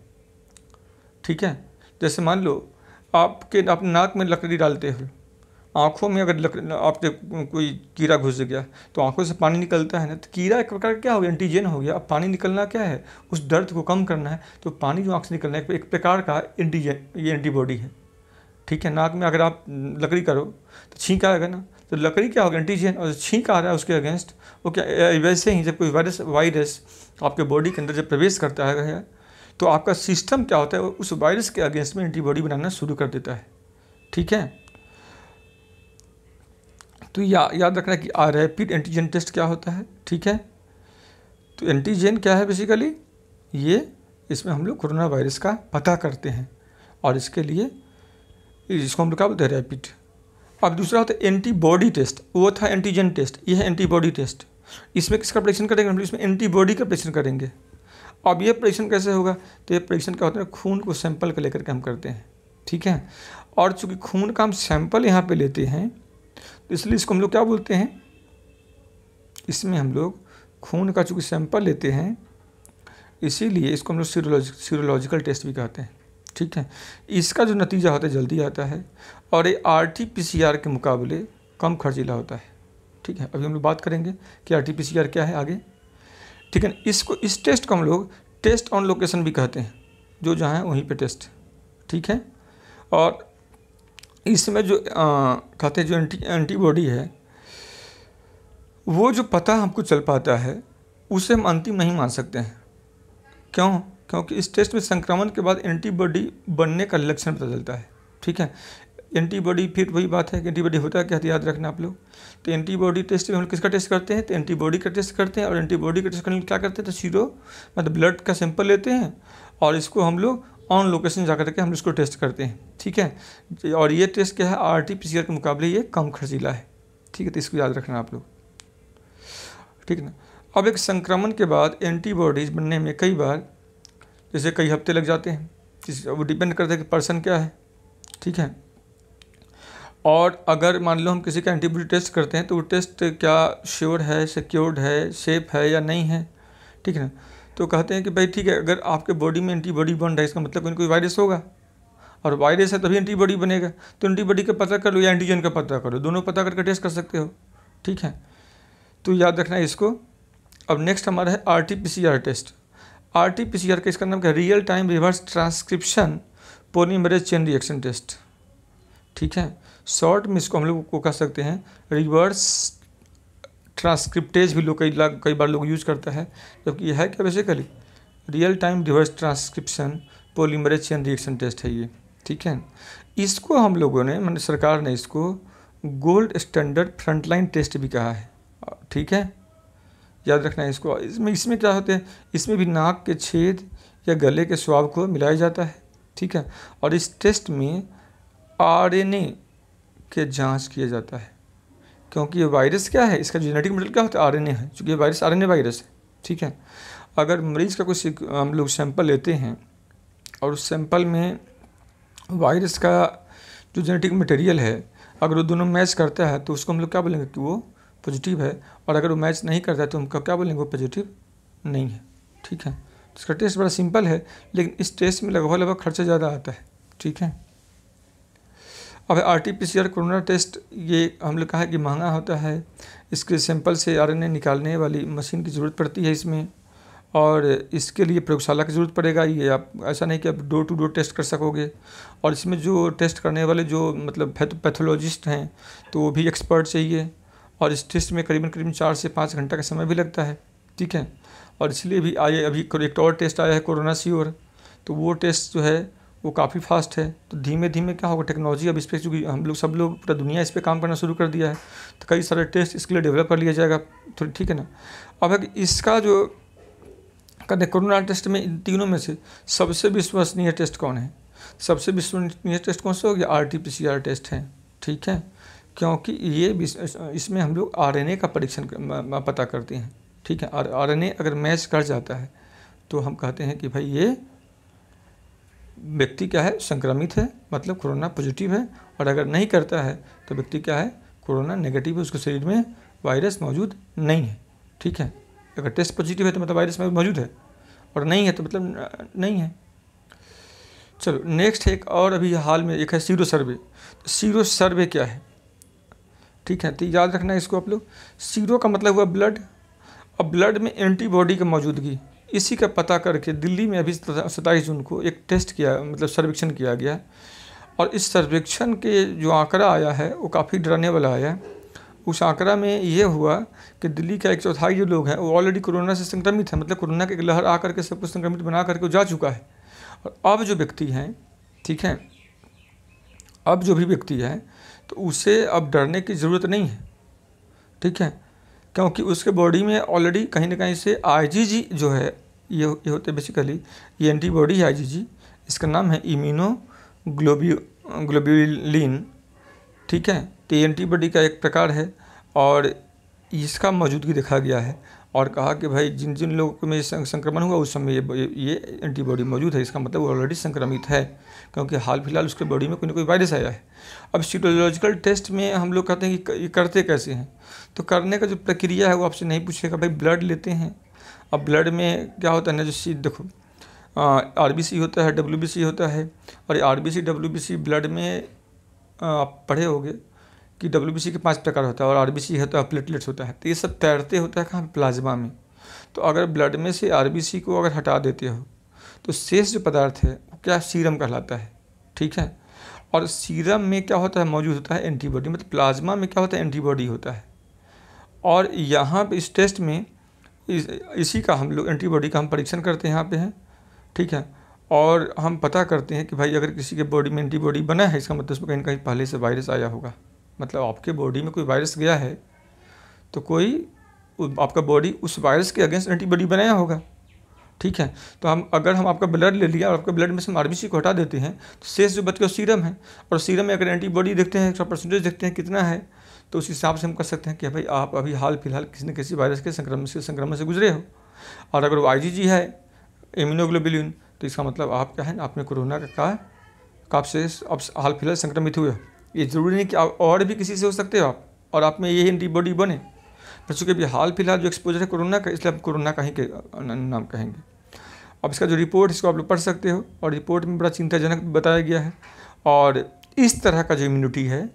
S1: ठीक है, जैसे मान लो आप नाक में लकड़ी डालते हो, आँखों में अगर आपके कोई कीड़ा घुस गया तो आँखों से पानी निकलता है ना, तो कीड़ा एक प्रकार क्या हो गया, एंटीजन हो गया। अब पानी निकलना क्या है, उस दर्द को कम करना है, तो पानी जो आँख से निकलना है एक प्रकार का एंटीजन, ये एंटीबॉडी है। ठीक है, नाक में अगर आप लकड़ी करो तो छींक आएगा ना, तो लकड़ी क्या होगा, एंटीजन, और छींक आ रहा है उसके अगेंस्ट, वो क्या, वैसे ही जब कोई वायरस आपके बॉडी के अंदर जब प्रवेश करता है तो आपका सिस्टम क्या होता है, उस वायरस के अगेंस्ट में एंटीबॉडी बनाना शुरू कर देता है। ठीक है, तो याद रखना कि रैपिड एंटीजन टेस्ट क्या होता है। ठीक है, तो एंटीजन क्या है, बेसिकली इसमें हम लोग कोरोना वायरस का पता करते हैं, और इसके लिए इसको हम लोग क्या बोलते हैं, रैपिड। अब दूसरा होता है एंटीबॉडी टेस्ट, वो था एंटीजन टेस्ट, ये है एंटीबॉडी टेस्ट। इसमें किसका परीक्षण करेंगे हम लोग, इसमें एंटीबॉडी का परीक्षण करेंगे। अब ये परीक्षण कैसे होगा, तो ये परीक्षण क्या होता है, खून को सैंपल का लेकर के हम करते हैं। ठीक है, और चूँकि खून का हम सैंपल यहाँ पे लेते हैं, तो इसलिए इसको हम लोग क्या बोलते हैं, इसमें हम लोग खून का चूँकि सैंपल लेते हैं, इसीलिए इसको हम लोग सीरोलॉजिकल टेस्ट भी कहते हैं। ठीक है, इसका जो नतीजा होता है जल्दी आता है, और ये RT-PCR के मुकाबले कम खर्चीला होता है। ठीक है, अभी हम लोग बात करेंगे कि RT-PCR क्या है आगे। ठीक है, इस टेस्ट को हम लोग टेस्ट ऑन लोकेशन भी कहते हैं, जो जहाँ है वहीं पे टेस्ट। ठीक है, और इसमें जो कहते हैं जो एंटीबॉडी है, वो जो पता हमको चल पाता है उसे हम अंतिम नहीं मान सकते हैं। क्यों, क्योंकि इस टेस्ट में संक्रमण के बाद एंटीबॉडी बनने का लक्षण पता चलता है। ठीक है, एंटीबॉडी, फिर वही बात है कि एंटीबॉडी होता क्या है, याद रखना आप लोग। तो एंटीबॉडी टेस्ट में हम किसका टेस्ट करते हैं, तो एंटीबॉडी का टेस्ट करते हैं। और एंटीबॉडी का टेस्ट करने क्या करते हैं, तो मतलब ब्लड का सैंपल लेते हैं, और इसको हम लोग ऑन लोकेशन जा करके हम इसको टेस्ट करते हैं। ठीक है, और ये टेस्ट क्या है, RT-PCR के मुकाबले ये कम खर्चीला है। ठीक है, तो इसको याद रखना आप लोग। ठीक है ना, अब एक संक्रमण के बाद एंटीबॉडीज बनने में कई बार जैसे कई हफ्ते लग जाते हैं, वो डिपेंड करता है कि पर्सन क्या है। ठीक है, और अगर मान लो हम किसी का एंटीबॉडी टेस्ट करते हैं तो वो टेस्ट क्या श्योर है, सिक्योर्ड है, सेफ है या नहीं है। ठीक है ना, तो कहते हैं कि भाई ठीक है, अगर आपके बॉडी में एंटीबॉडी बन रहा है, इसका मतलब कोई वायरस होगा, और वायरस है तभी एंटीबॉडी बनेगा। तो एंटीबॉडी का पता कर लो या एंटीजन का पता करो, दोनों पता करके टेस्ट कर सकते हो। ठीक है, तो याद रखना है इसको। अब नेक्स्ट हमारा है RT-PCR टेस्ट। RT-PCR का इसका नाम क्या है, real time reverse transcription polymerase chain reaction test. ठीक है, शॉर्ट में इसको हम लोग को कह सकते हैं रिवर्स ट्रांसक्रिप्टेज भी लोग कई बार लोग यूज़ करता है, जबकि यह है क्या, basically real time reverse transcription polymerase chain reaction test है ये। ठीक है, इसको हम लोगों ने, मतलब सरकार ने इसको गोल्ड स्टैंडर्ड फ्रंटलाइन टेस्ट भी कहा है। ठीक है, याद रखना है इसको। इसमें क्या होते हैं, इसमें भी नाक के छेद या गले के स्वाब को मिलाया जाता है। ठीक है, और इस टेस्ट में RNA के जांच किया जाता है, क्योंकि ये वायरस क्या है, इसका जेनेटिक मटेरियल क्या होता है, RNA है, क्योंकि ये वायरस RNA वायरस है। ठीक है, अगर मरीज़ का कुछ हम लोग सैंपल लेते हैं और उस सैंपल में वायरस का जो जेनेटिक मटेरियल है अगर वो दोनों मैच करता है तो उसको हम लोग क्या बोलेंगे कि वो पॉजिटिव है, और अगर वो मैच नहीं करता है तो हम क्या बोलेंगे, वो पॉजिटिव नहीं है। ठीक है, इसका टेस्ट बड़ा सिंपल है, लेकिन इस टेस्ट में लगभग खर्चा ज़्यादा आता है। ठीक है, अब RT-PCR कोरोना टेस्ट, ये हम लोग कहा कि महंगा होता है। इसके सैंपल से RNA निकालने वाली मशीन की ज़रूरत पड़ती है इसमें, और इसके लिए प्रयोगशाला की ज़रूरत पड़ेगा। ये आप ऐसा नहीं कि आप डोर टू डोर टेस्ट कर सकोगे, और इसमें जो टेस्ट करने वाले जो मतलब पैथोलॉजिस्ट हैं तो वो भी एक्सपर्ट चाहिए, और इस टेस्ट में करीबन 4 से 5 घंटा का समय भी लगता है। ठीक है, और इसलिए भी अभी एक और टेस्ट आया है कोरोना श्योर, तो वो टेस्ट जो है वो काफ़ी फास्ट है। तो धीमे धीमे क्या होगा, टेक्नोलॉजी अब इस पर, चूँकि हम लोग सब लोग पूरा दुनिया इस पर काम करना शुरू कर दिया है, तो कई सारे टेस्ट इसके लिए डेवलप कर लिया जाएगा। तो ठीक है ना, अब इसका जो कहते हैं कोरोना टेस्ट में इन तीनों में से सबसे विश्वसनीय टेस्ट कौन है? सबसे विश्वसनीय टेस्ट कौन सा हो गया? RT-PCR टेस्ट है, ठीक है, क्योंकि ये इसमें हम लोग RNA का परीक्षण पता करते हैं, ठीक है। और RNA अगर मैच कर जाता है तो हम कहते हैं कि भाई ये व्यक्ति क्या है? संक्रमित है, मतलब कोरोना पॉजिटिव है। और अगर नहीं करता है तो व्यक्ति क्या है? कोरोना नेगेटिव है, उसके शरीर में वायरस मौजूद नहीं है, ठीक है। अगर टेस्ट पॉजिटिव है तो मतलब वायरस में मौजूद है, और नहीं है तो मतलब नहीं है। चलो नेक्स्ट एक और अभी हाल में एक है सीरो सर्वे। तो सीरो सर्वे क्या है? ठीक है, तो याद रखना है इसको आप लोग। सीरो का मतलब हुआ ब्लड, और ब्लड में एंटीबॉडी की मौजूदगी, इसी का पता करके दिल्ली में अभी 27 जून को एक टेस्ट किया, मतलब सर्वेक्षण किया गया। और इस सर्वेक्षण के जो आंकड़ा आया है वो काफ़ी डराने वाला आया है। उस आंकड़ा में ये हुआ कि दिल्ली का 1/4 जो लोग हैं वो ऑलरेडी कोरोना से संक्रमित है, मतलब कोरोना की लहर आकर के सबको संक्रमित बना करके जा चुका है। और अब जो व्यक्ति हैं, ठीक है, अब जो भी व्यक्ति है तो उसे अब डरने की ज़रूरत नहीं है, ठीक है, क्योंकि उसके बॉडी में ऑलरेडी कहीं ना कहीं से IgG जो है ये होते बेसिकली ये एंटीबॉडी है IgG, इसका नाम है इम्यूनोग्लोबुलिन, ठीक है। तो ये एंटीबॉडी का एक प्रकार है और इसका मौजूदगी देखा गया है और कहा कि भाई जिन जिन लोगों में संक्रमण हुआ उस समय ये एंटीबॉडी मौजूद है, इसका मतलब वो ऑलरेडी संक्रमित है, क्योंकि हाल फिलहाल उसके बॉडी में कोई ना कोई वायरस आया है। अब सीरोलॉजिकल टेस्ट में हम लोग कहते हैं कि ये करते कैसे हैं, तो करने का जो प्रक्रिया है वो आपसे नहीं पूछेगा। भाई ब्लड लेते हैं, अब ब्लड में क्या होता है ना, जो देखो RBC होता है, WBC होता है, और ये RBC WBC ब्लड में आप पढ़े होंगे कि WBC के 5 प्रकार होता है और RBC होता है, प्लेटलेट्स होता है। तो ये सब तैरते होता है कहाँ? प्लाज्मा में। तो अगर ब्लड में से RBC को अगर हटा देते हो तो शेष जो पदार्थ है वो क्या? सीरम कहलाता है, ठीक है। और सीरम में क्या होता है? मौजूद होता है एंटीबॉडी, मतलब प्लाज्मा में क्या होता है? एंटीबॉडी होता है। और यहाँ पे इस टेस्ट में इसी का हम लोग एंटीबॉडी का हम परीक्षण करते हैं यहाँ पे हैं, ठीक है। और हम पता करते हैं कि भाई अगर किसी के बॉडी में एंटीबॉडी बना है, इसका मतलब उसमें कहीं ना कहीं पहले से वायरस आया होगा। मतलब आपके बॉडी में कोई वायरस गया है तो कोई आपका बॉडी उस वायरस के अगेंस्ट एंटीबॉडी बनाया होगा, ठीक है। तो अगर हम आपका ब्लड ले लिया और आपके ब्लड में से हम RBC को हटा देते हैं तो शेष जो बच गया सीरम है, और सीरम में अगर एंटीबॉडी देखते हैं, उसका परसेंटेज देखते हैं कितना है, तो उस हिसाब से हम कर सकते हैं कि भाई आप अभी हाल फिलहाल किसी न किसी वायरस के संक्रमण से गुजरे हो। और अगर वो IgG है, इम्यूनोग्लोबुलिन, तो इसका मतलब आप क्या है ना, आपने कोरोना का कब से अब हाल फिलहाल संक्रमित हुए हो। ये ज़रूरी नहीं कि आप और भी किसी से हो सकते हो आप, और आप में ये एंटीबॉडी बने, पर चूँकि अभी हाल फिलहाल जो एक्सपोजर है कोरोना का, इसलिए आप कोरोना का ही के नाम कहेंगे। अब इसका जो रिपोर्ट, इसको आप लोग पढ़ सकते हो, और रिपोर्ट में बड़ा चिंताजनक बताया गया है। और इस तरह का जो इम्यूनिटी है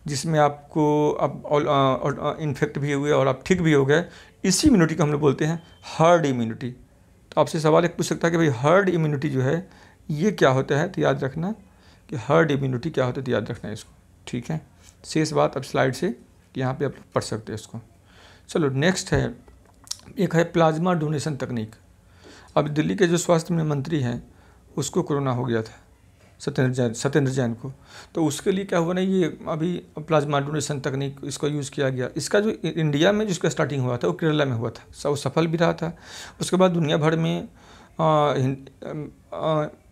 S1: जिसमें आपको अब इन्फेक्ट भी हुए और आप ठीक भी हो गए, इसी इम्यूनिटी को हम लोग बोलते हैं हर्ड इम्यूनिटी। तो आपसे सवाल एक पूछ सकता है कि भाई हर्ड इम्यूनिटी जो है ये क्या होता है, तो याद रखना कि हर्ड इम्यूनिटी क्या होता है, तो याद रखना है इसको, ठीक है। शेष बात अब स्लाइड से यहाँ पे आप पढ़ सकते हैं इसको। चलो नेक्स्ट है, एक है प्लाज्मा डोनेशन तकनीक। अब दिल्ली के जो स्वास्थ्य मंत्री हैं उसको कोरोना हो गया था, सत्येंद्र जैन को। तो उसके लिए क्या हुआ ना, ये अभी प्लाज्मा डोनेशन तकनीक इसको यूज़ किया गया। इसका जो इंडिया में जिसका स्टार्टिंग हुआ था वो केरला में हुआ था, वो सफल भी रहा था। उसके बाद दुनिया भर में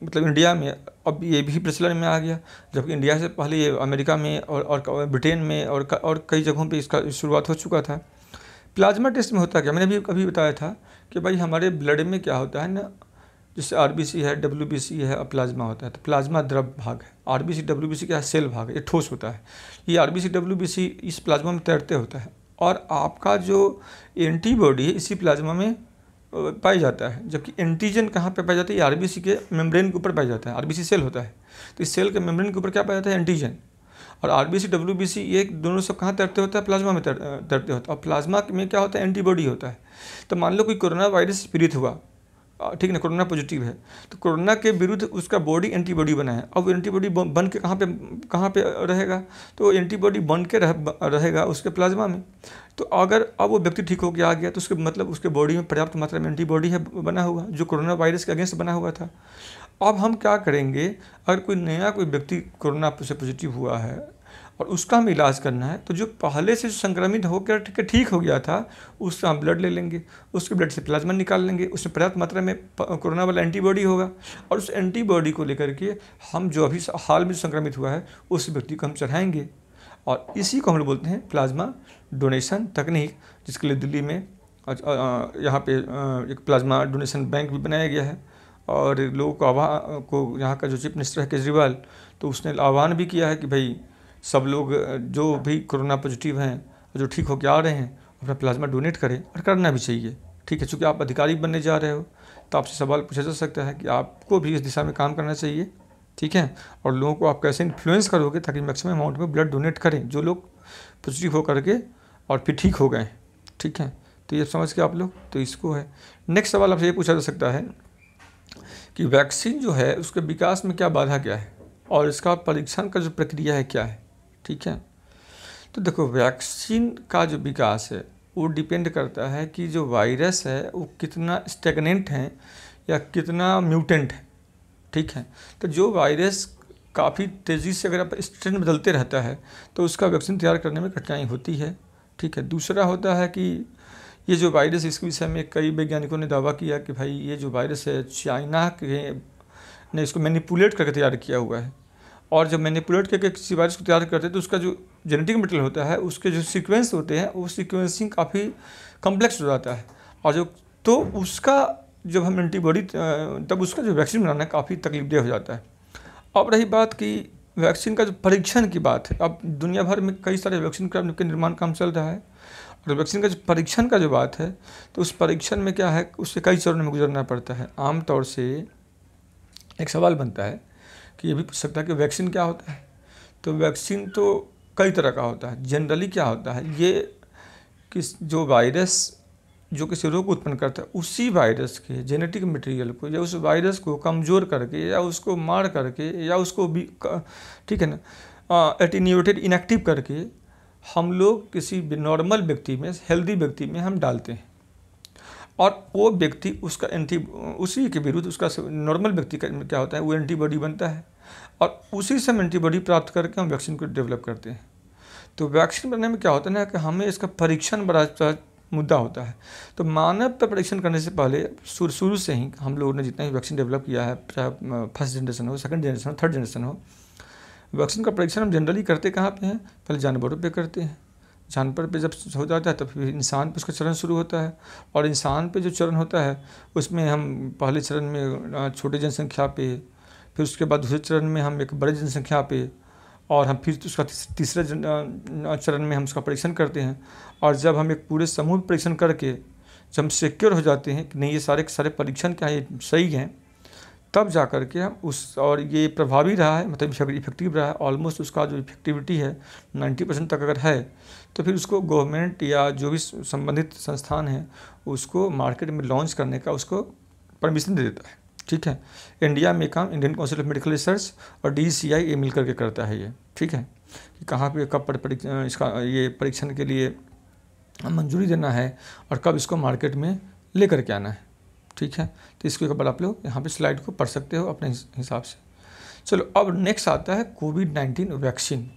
S1: मतलब इंडिया में अब ये भी प्रचलन में आ गया, जबकि इंडिया से पहले ये अमेरिका में और ब्रिटेन में और कई जगहों पे इसका शुरुआत हो चुका था। प्लाज्मा टेस्ट में होता क्या, मैंने भी कभी बताया था कि भाई हमारे ब्लड में क्या होता है ना, जैसे RBC है, WBC है और प्लाज्मा होता है। तो प्लाज्मा द्रव भाग है, RBC WBC क्या है? सेल भाग है, ये ठोस होता है। ये RBC WBC इस प्लाज्मा में तैरते होता है, और आपका जो एंटीबॉडी है इसी प्लाज्मा में पाई जाता है। जबकि एंटीजन कहाँ पे पाया जाता है? ये RBC के मेम्ब्रेन के ऊपर पाया जाता है। RBC सेल होता है, तो इस सेल के मेम्ब्रेन के ऊपर क्या पाया जाता है? एंटीजन। और RBC WBC ये दोनों सब कहाँ तैरते होता है? प्लाज्मा में तैरते होता है। और प्लाज्मा में क्या होता है? एंटीबॉडी होता है। तो मान लो कोई कोरोना वायरस पीड़ित हुआ, ठीक ना, कोरोना पॉजिटिव है, तो कोरोना के विरुद्ध उसका बॉडी एंटीबॉडी बना है। अब एंटीबॉडी बन के कहाँ पे रहेगा? तो एंटीबॉडी बन के रहेगा उसके प्लाज्मा में। तो अगर अब वो व्यक्ति ठीक होकर आ गया तो उसके मतलब उसके बॉडी में पर्याप्त मात्रा में एंटीबॉडी है बना हुआ, जो कोरोना वायरस के अगेंस्ट बना हुआ था। अब हम क्या करेंगे, अगर कोई नया कोई व्यक्ति कोरोना से पॉजिटिव हुआ है और उसका हमें इलाज करना है। तो जो पहले से संक्रमित होकर ठीक हो गया था उसका हम ब्लड ले लेंगे, उसके ब्लड से प्लाज्मा निकाल लेंगे, उसमें पर्याप्त मात्रा में कोरोना वाला एंटीबॉडी होगा और उस एंटीबॉडी को लेकर के हम जो अभी हाल में संक्रमित हुआ है उस व्यक्ति को हम चढ़ाएंगे। और इसी को हम लोग बोलते हैं प्लाज्मा डोनेशन तकनीक, जिसके लिए दिल्ली में यहाँ पे एक प्लाज्मा डोनेशन बैंक भी बनाया गया है। और लोगों को यहाँ का जो चीफ मिनिस्टर है केजरीवाल, तो उसने आह्वान भी किया है कि भाई सब लोग जो भी कोरोना पॉजिटिव हैं जो ठीक होकर आ रहे हैं अपना प्लाज्मा डोनेट करें, और करना भी चाहिए। ठीक है, चूँकि आप अधिकारी बनने जा रहे हो तो आपसे सवाल पूछा जा सकता है कि आपको भी इस दिशा में काम करना चाहिए। ठीक है, और लोगों को आप कैसे इन्फ्लुएंस करोगे ताकि मैक्सिमम अमाउंट में ब्लड डोनेट करें जो लोग पॉजिटिव हो करके और फिर ठीक हो गए। ठीक है, तो ये समझ के आप लोग, तो इसको है। नेक्स्ट सवाल आपसे ये पूछा जा सकता है कि वैक्सीन जो है उसके विकास में क्या बाधा क्या है और इसका परीक्षण का जो प्रक्रिया है क्या है। ठीक है, तो देखो वैक्सीन का जो विकास है वो डिपेंड करता है कि जो वायरस है वो कितना स्टेगनेंट है या कितना म्यूटेंट है। ठीक है, तो जो वायरस काफ़ी तेज़ी से अगर आप स्ट्रेन बदलते रहता है तो उसका वैक्सीन तैयार करने में कठिनाई होती है। ठीक है, दूसरा होता है कि ये जो वायरस, इसके विषय में कई वैज्ञानिकों ने दावा किया कि भाई ये जो वायरस है चाइना के ने इसको मैनिपुलेट करके तैयार किया हुआ है, और जब मैनिपुलेट करके किसी वायरस को तैयार करते हैं तो उसका जो जेनेटिक मटेरियल होता है उसके जो सीक्वेंस होते हैं वो सीक्वेंसिंग काफ़ी कम्प्लेक्स हो जाता है, और जो तो उसका जब हम एंटीबॉडी तब उसका जो वैक्सीन बनाना है काफ़ी तकलीफदेह हो जाता है। अब रही बात कि वैक्सीन का जो परीक्षण की बात है, अब दुनिया भर में कई सारे वैक्सीन का निर्माण काम चल रहा है, और वैक्सीन का जो परीक्षण का जो बात है तो उस परीक्षण में क्या है, उससे कई चरणों में गुजरना पड़ता है। आमतौर से एक सवाल बनता है कि ये भी पूछ सकता है कि वैक्सीन क्या होता है। तो वैक्सीन तो कई तरह का होता है। जनरली क्या होता है, ये किस जो वायरस जो किसी रोग को उत्पन्न करता है उसी वायरस के जेनेटिक मटेरियल को या उस वायरस को कमज़ोर करके या उसको मार करके या उसको भी, ठीक है ना, एटीन्यूएटेड इनएक्टिव करके हम लोग किसी नॉर्मल व्यक्ति में, हेल्दी व्यक्ति में हम डालते हैं, और वो व्यक्ति उसका उसी के विरुद्ध उसका नॉर्मल व्यक्ति का क्या होता है वो एंटीबॉडी बनता है, और उसी से हम एंटीबॉडी प्राप्त करके हम वैक्सीन को डेवलप करते हैं। तो वैक्सीन बनाने में क्या होता है ना कि हमें इसका परीक्षण बड़ा मुद्दा होता है। तो मानव पर परीक्षण करने से पहले शुरू से ही हम लोगों ने जितना ही वैक्सीन डेवलप किया है, चाहे फर्स्ट जनरेशन हो, सेकंड जनरेशन हो, थर्ड जनरेशन हो, वैक्सीन का परीक्षण हम जनरली करते कहाँ पे हैं, पहले जानवरों पे करते हैं। जानवर पे जब हो जाता है तो फिर इंसान पे उसका चरण शुरू होता है, और इंसान पे जो चरण होता है उसमें हम पहले चरण में छोटे जनसंख्या पे, फिर उसके बाद दूसरे चरण में हम एक बड़े जनसंख्या पे, और हम फिर उसका तीसरे चरण में हम उसका परीक्षण करते हैं। और जब हम एक पूरे समूह परीक्षण करके जब हम सिक्योर हो जाते हैं कि नहीं ये सारे परीक्षण क्या है सही हैं, तब जा कर के हम और ये प्रभावी रहा है, मतलब इफेक्टिव रहा है, ऑलमोस्ट उसका जो इफेक्टिविटी है 90% तक अगर है, तो फिर उसको गवर्नमेंट या जो भी संबंधित संस्थान है उसको मार्केट में लॉन्च करने का उसको परमिशन दे देता है। ठीक है, इंडिया में काम Indian council of medical research और DCI ये मिल करके करता है ये। ठीक है, कि कहाँ पे कब इसका ये परीक्षण के लिए मंजूरी देना है और कब इसको मार्केट में ले करके आना है। ठीक है, तो इसको एक बार आप लोग यहाँ पे स्लाइड को पढ़ सकते हो अपने हिसाब से। चलो अब नेक्स्ट आता है कोविड-19 वैक्सीन।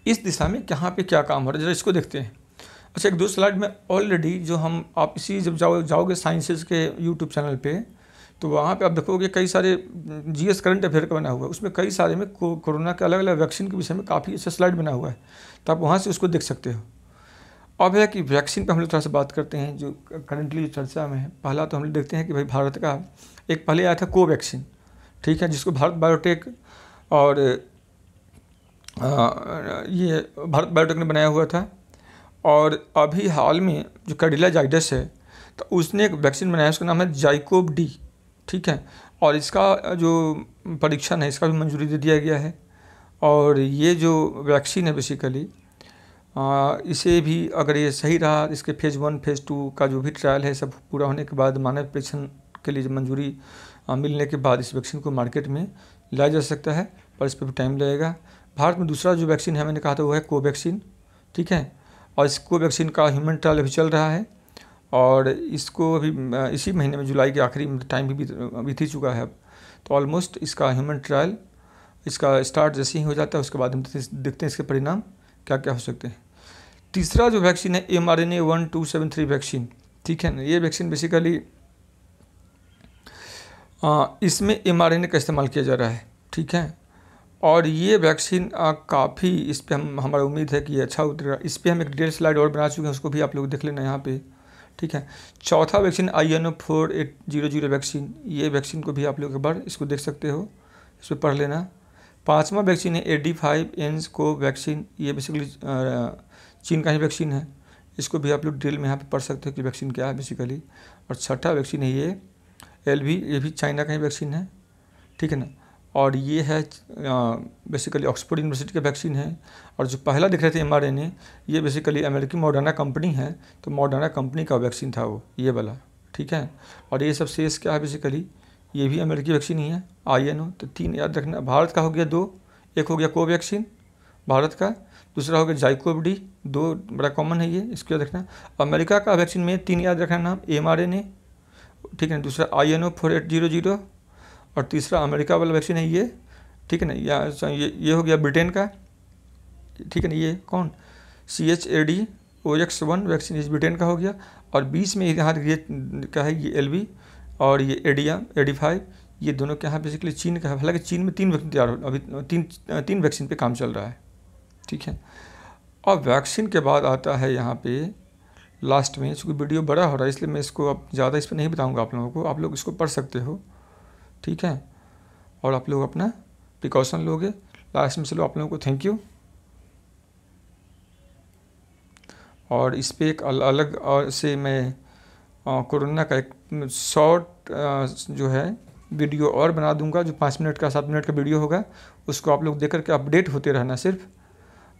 S1: इस दिशा में कहाँ पे क्या काम हो रहा है जरा इसको देखते हैं। अच्छा, एक दो स्लाइड में ऑलरेडी जो हम आप इसी जब जाओगे साइंसेज के यूट्यूब चैनल पे, तो वहाँ पे आप देखोगे कई सारे GS करंट अफेयर का बना हुआ है, उसमें कई सारे में कोरोना के अलग अलग वैक्सीन के विषय में काफ़ी अच्छा स्लाइड बना हुआ है, तो आप वहाँ से उसको देख सकते हो। अब है कि वैक्सीन पर हम लोग थोड़ा सा बात करते हैं जो करंटली चर्चा में है। पहला तो हम लोग देखते हैं कि भाई भारत का एक पहले आया था कोवैक्सीन, ठीक है, जिसको भारत बायोटेक और ये भारत बायोटेक ने बनाया हुआ था। और अभी हाल में जो कैडिला जाइडस है तो उसने एक वैक्सीन बनाया, उसका नाम है जाइकोव-D। ठीक है, और इसका जो परीक्षण है इसका भी मंजूरी दे दिया गया है। और ये जो वैक्सीन है बेसिकली इसे भी अगर ये सही रहा, इसके फेज़ 1 फेज़ 2 का जो भी ट्रायल है सब पूरा होने के बाद मानव परीक्षण के लिए मंजूरी मिलने के बाद इस वैक्सीन को मार्केट में लाया जा सकता है, पर इस पर भी टाइम लगेगा। भारत में दूसरा जो वैक्सीन है मैंने कहा था वो है कोवैक्सीन। ठीक है, और इस कोवैक्सीन का ह्यूमन ट्रायल अभी चल रहा है, और इसको अभी इसी महीने में जुलाई के आखिरी में टाइम भी बीत ही चुका है अब, तो ऑलमोस्ट इसका ह्यूमन ट्रायल इसका स्टार्ट जैसे ही हो जाता है उसके बाद हम देखते हैं इसके परिणाम क्या क्या हो सकते हैं। तीसरा जो वैक्सीन है mRNA 1273 वैक्सीन, ठीक है ना। ये वैक्सीन बेसिकली इसमें mRNA का इस्तेमाल किया जा रहा है, ठीक है। और ये वैक्सीन काफ़ी, इस पर हमारा उम्मीद है कि ये अच्छा उतरेगा। इस पर हम एक डिटेल स्लाइड और बना चुके हैं, उसको भी आप लोग देख लेना यहाँ पे, ठीक है। चौथा वैक्सीन INO 4800 वैक्सीन, ये वैक्सीन को भी आप लोग एक बार इसको देख सकते हो, इस पर पढ़ लेना। पाँचवा वैक्सीन है AD5 वैक्सीन, ये बेसिकली चीन का ही वैक्सीन है, इसको भी आप लोग डिटेल में यहाँ पे पढ़ सकते हो कि वैक्सीन क्या है बेसिकली। और छठा वैक्सीन है ये LV, ये भी चाइना का ही वैक्सीन है, ठीक है ना। और ये है बेसिकली ऑक्सफोर्ड यूनिवर्सिटी का वैक्सीन है। और जो पहला दिख रहे थे mRNA, ये बेसिकली अमेरिकी मॉडर्ना कंपनी है, तो मॉडर्ना कंपनी का वैक्सीन था वो, ये वाला, ठीक है। और ये सब शेष क्या है बेसिकली, ये भी अमेरिकी वैक्सीन ही है INO। तो 3 याद रखना, भारत का हो गया 2, एक हो गया कोवैक्सीन भारत का, दूसरा हो गया जाइकोव-D, 2 बड़ा कॉमन है ये, इसको याद रखना। अमेरिका का वैक्सीन में 3 याद रखना नाम, mRNA, ठीक है, दूसरा INO 4800, और तीसरा अमेरिका वाला वैक्सीन है ये, ठीक है ना। ये हो गया ब्रिटेन का, ठीक है ना। ये कौन, CHAdOX1 वैक्सीन, इस ब्रिटेन का हो गया। और बीच में यहाँ ये क्या है, ये LV और ये AD5, ये दोनों क्या है बेसिकली चीन का है। हालांकि चीन में 3 वैक्सीन तैयार हो, अभी तीन वैक्सीन पे काम चल रहा है, ठीक है। और वैक्सीन के बाद आता है यहाँ पे लास्ट में, चूँकि वीडियो बड़ा हो रहा है इसलिए मैं इसको अब ज़्यादा इस पर नहीं बताऊँगा आप लोगों को, आप लोग इसको पढ़ सकते हो, ठीक है। और आप लोग अपना प्रिकॉशन लोगे। लास्ट में चलो आप लोगों को थैंक यू। और इस पर एक अलग से मैं कोरोना का एक शॉर्ट जो है वीडियो और बना दूंगा, जो 5 मिनट का 7 मिनट का वीडियो होगा, उसको आप लोग देख करके अपडेट होते रहना सिर्फ।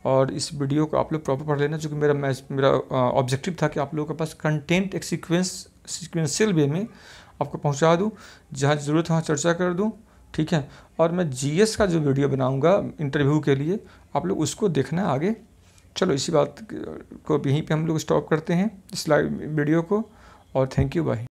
S1: और इस वीडियो को आप लोग प्रॉपर पढ़ लेना, चूँकि मेरा ऑब्जेक्टिव था कि आप लोगों के पास कंटेंट एक सीक्वेंशियल वे में आपको पहुंचा दूं, जहाँ ज़रूरत है वहाँ चर्चा कर दूं, ठीक है। और मैं GS का जो वीडियो बनाऊंगा इंटरव्यू के लिए, आप लोग उसको देखना आगे। चलो इसी बात को यहीं पे हम लोग स्टॉप करते हैं इस वीडियो को, और थैंक यू, बाय।